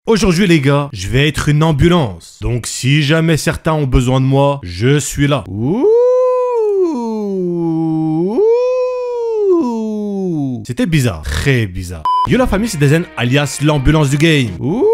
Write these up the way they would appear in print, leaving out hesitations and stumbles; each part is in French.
Aujourd'hui les gars, je vais être une ambulance. Donc si jamais certains ont besoin de moi, je suis là. Ouh. C'était bizarre, très bizarre. Yo la famille, c'est Dazen alias l'ambulance du game. Ouh.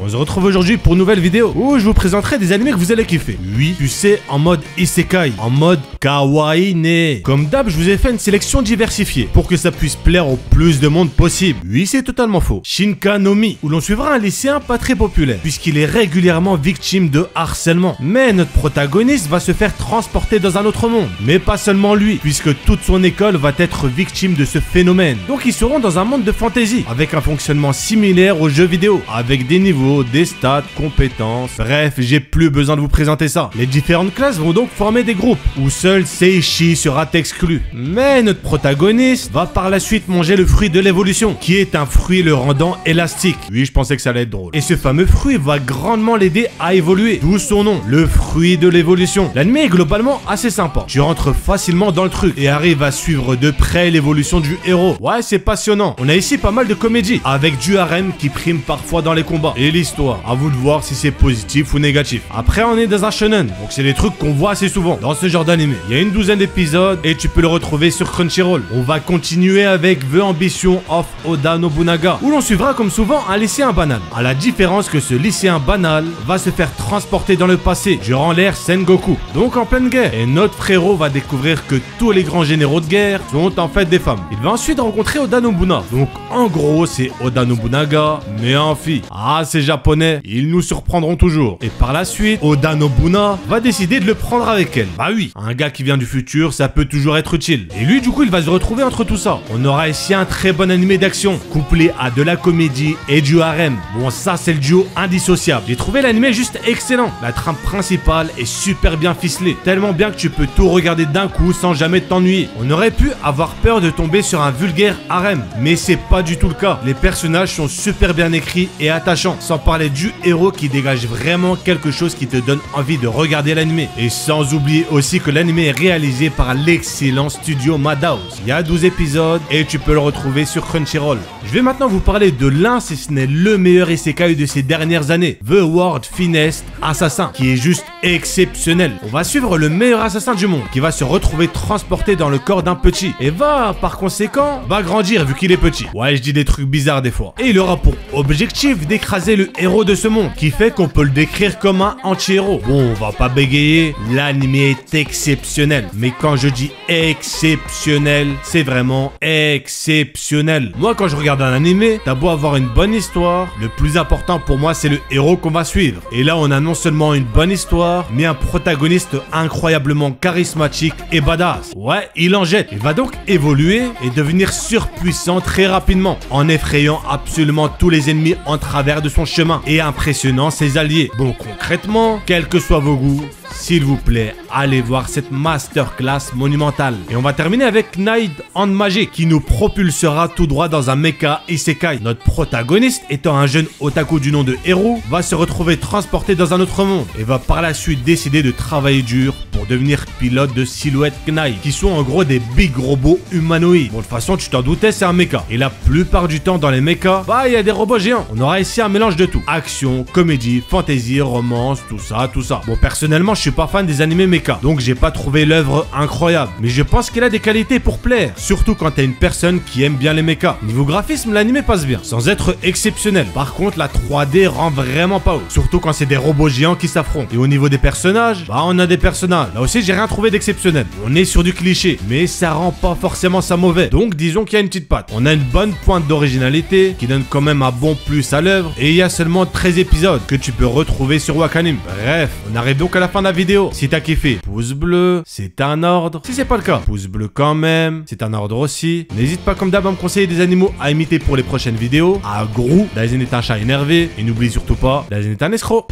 On se retrouve aujourd'hui pour une nouvelle vidéo où je vous présenterai des animés que vous allez kiffer. Oui, tu sais, en mode isekai, en mode kawaii ne. Comme d'hab, je vous ai fait une sélection diversifiée pour que ça puisse plaire au plus de monde possible. Oui, c'est totalement faux. Shinka no Mi, où l'on suivra un lycéen pas très populaire, puisqu'il est régulièrement victime de harcèlement. Mais notre protagoniste va se faire transporter dans un autre monde. Mais pas seulement lui, puisque toute son école va être victime de ce phénomène. Donc ils seront dans un monde de fantasy, avec un fonctionnement similaire aux jeux vidéo, avec des niveaux, des stats, compétences. Bref, j'ai plus besoin de vous présenter ça. Les différentes classes vont donc former des groupes, où seul Seishi sera exclu. Mais notre protagoniste va par la suite manger le fruit de l'évolution, qui est un fruit le rendant élastique. Oui, je pensais que ça allait être drôle. Et ce fameux fruit va grandement l'aider à évoluer, d'où son nom, le fruit de l'évolution. L'anime est globalement assez sympa. Tu rentres facilement dans le truc et arrives à suivre de près l'évolution du héros. Ouais, c'est passionnant. On a ici pas mal de comédies, avec du harem qui prime parfois dans les combats. Et l'histoire, à vous de voir si c'est positif ou négatif. Après, on est dans un shonen, donc c'est des trucs qu'on voit assez souvent dans ce genre d'anime. Il y a une douzaine d'épisodes et tu peux le retrouver sur Crunchyroll. On va continuer avec The Ambition of Oda Nobunaga, où l'on suivra comme souvent un lycéen banal. À la différence que ce lycéen banal va se faire transporter dans le passé, durant l'ère Sengoku, donc en pleine guerre. Et notre frérot va découvrir que tous les grands généraux de guerre sont en fait des femmes. Il va ensuite rencontrer Oda Nobunaga. Donc en gros, c'est Oda Nobunaga, mais en fille. Ah, c'est japonais, ils nous surprendront toujours. Et par la suite, Oda Nobunaga va décider de le prendre avec elle. Bah oui, un gars qui vient du futur, ça peut toujours être utile. Et lui, du coup, il va se retrouver entre tout ça. On aura ici un très bon animé d'action, couplé à de la comédie et du harem. Bon, ça, c'est le duo indissociable. J'ai trouvé l'animé juste excellent. La trame principale est super bien ficelée, tellement bien que tu peux tout regarder d'un coup sans jamais t'ennuyer. On aurait pu avoir peur de tomber sur un vulgaire harem, mais c'est pas du tout le cas. Les personnages sont super bien écrits et attachants, sans parler du héros qui dégage vraiment quelque chose qui te donne envie de regarder l'animé. Et sans oublier aussi que l'animé est réalisé par l'excellent studio Madhouse. Il y a 12 épisodes et tu peux le retrouver sur Crunchyroll. Je vais maintenant vous parler de l'un, si ce n'est le meilleur isekai de ces dernières années, The World Finest Assassin, qui est juste exceptionnel. On va suivre le meilleur assassin du monde, qui va se retrouver transporté dans le corps d'un petit, et va, par conséquent, grandir vu qu'il est petit. Ouais, je dis des trucs bizarres des fois. Et il aura pour objectif d'écraser le héros de ce monde, qui fait qu'on peut le décrire comme un anti-héros. Bon, on va pas bégayer, l'anime est exceptionnel. Mais quand je dis exceptionnel, c'est vraiment exceptionnel. Moi, quand je regarde un animé, t'as beau avoir une bonne histoire, le plus important pour moi, c'est le héros qu'on va suivre. Et là, on a non seulement une bonne histoire, mais un protagoniste incroyablement charismatique et badass. Ouais, il en jette. Il va donc évoluer et devenir surpuissant très rapidement, en effrayant absolument tous les ennemis en travers de son chemin et impressionnant ses alliés. Bon, concrètement, quels que soient vos goûts, s'il vous plaît, allez voir cette masterclass monumentale. Et on va terminer avec Night and Magic, qui nous propulsera tout droit dans un mecha isekai. Notre protagoniste, étant un jeune otaku du nom de Hero, va se retrouver transporté dans un autre monde et va par la suite décider de travailler dur pour devenir pilote de Silhouette Knight, qui sont en gros des big robots humanoïdes. Bon, de toute façon, tu t'en doutais, c'est un mecha. Et la plupart du temps dans les mechas, bah, il y a des robots géants. On aura ici un mélange de tout. Action, comédie, fantasy, romance, tout ça, tout ça. Bon, personnellement, je suis pas fan des animés mecha, donc j'ai pas trouvé l'œuvre incroyable, mais je pense qu'elle a des qualités pour plaire, surtout quand t'es une personne qui aime bien les mechas. Niveau graphisme, l'animé passe bien, sans être exceptionnel. Par contre, la 3D rend vraiment pas ouf, surtout quand c'est des robots géants qui s'affrontent. Et au niveau des personnages, bah on a des personnages. Là aussi, j'ai rien trouvé d'exceptionnel. On est sur du cliché, mais ça rend pas forcément ça mauvais. Donc disons qu'il y a une petite patte. On a une bonne pointe d'originalité qui donne quand même un bon plus à l'œuvre, et il y a seulement 13 épisodes que tu peux retrouver sur Wakanim. Bref, on arrive donc à la fin de la vidéo. Si t'as kiffé, pouce bleu, c'est un ordre. Si c'est pas le cas, pouce bleu quand même, c'est un ordre aussi. N'hésite pas comme d'hab à me conseiller des animaux à imiter pour les prochaines vidéos. À gros, Dazen est un chat énervé. Et n'oublie surtout pas, Dazen est un escroc.